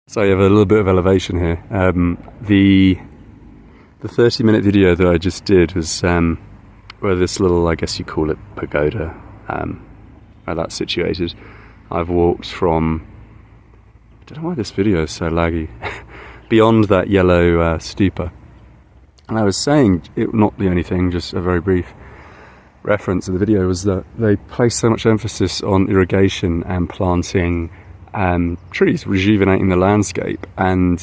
So you have a little bit of elevation here. The 30-minute video that I just did was where this little, I guess you call it, pagoda, where that's situated. I've walked from, I don't know why this video is so laggy, beyond that yellow stupa. And I was saying, not the only thing, just a very brief reference of the video, was that they place so much emphasis on irrigation and planting trees, rejuvenating the landscape, and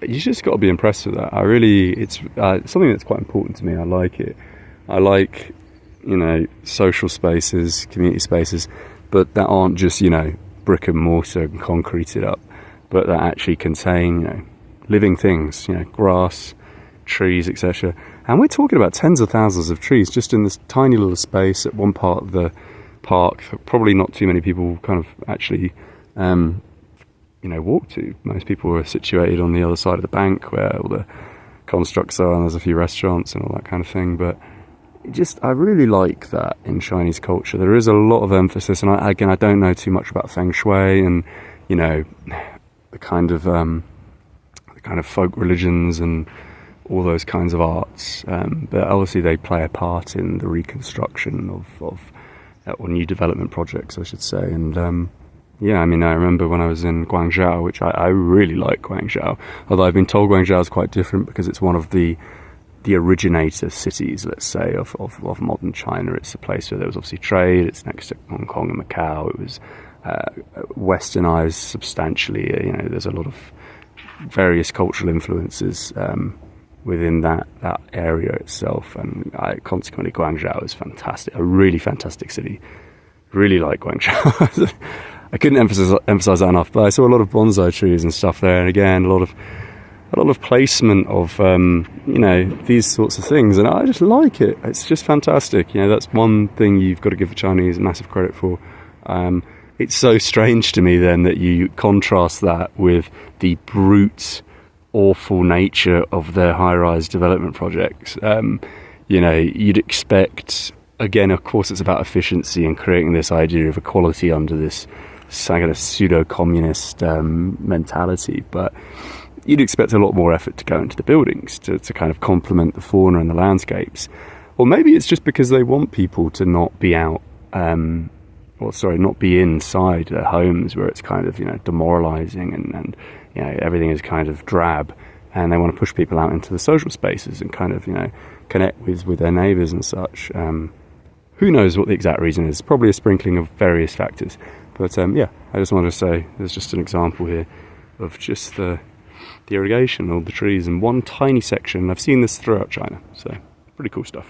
you just got to be impressed with that. It's something that's quite important to me. I like it. I like, social spaces, community spaces, but that aren't just, brick and mortar and concreted up, but that actually contain, living things, grass, trees, etc. And we're talking about tens of thousands of trees just in this tiny little space at one part of the park. Probably not too many people kind of actually walk to. Most people are situated on the other side of the bank where all the constructs are, and there's a few restaurants and all that kind of thing. But I really like that in Chinese culture. There is a lot of emphasis, and I don't know too much about feng shui and the kind of folk religions and all those kinds of arts, but obviously they play a part in the reconstruction of or new development projects, I should say. And I remember when I was in Guangzhou, which I really like Guangzhou, although I've been told Guangzhou is quite different because it's one of the originator cities, let's say, of modern China. It's a place where there was obviously trade. It's next to Hong Kong and Macau. It was westernized substantially. There's a lot of various cultural influences within that area itself, and consequently Guangzhou is fantastic, a really fantastic city. Really like Guangzhou. I couldn't emphasize that enough, but I saw a lot of bonsai trees and stuff there, and again a lot of placement of these sorts of things, and I just like it. It's just fantastic. That's one thing you've got to give the Chinese massive credit for. It's so strange to me then that you contrast that with the brute, awful nature of their high-rise development projects. You'd expect, again, of course it's about efficiency and creating this idea of equality under this kind of pseudo-communist mentality, but you'd expect a lot more effort to go into the buildings to kind of complement the fauna and the landscapes. Or maybe it's just because they want people to not be out, not be inside their homes where it's kind of, demoralizing and everything is kind of drab, and they want to push people out into the social spaces and kind of, connect with their neighbours and such. Who knows what the exact reason is? Probably a sprinkling of various factors. But I just wanted to say there's just an example here of just the irrigation, all the trees in one tiny section. I've seen this throughout China, so pretty cool stuff.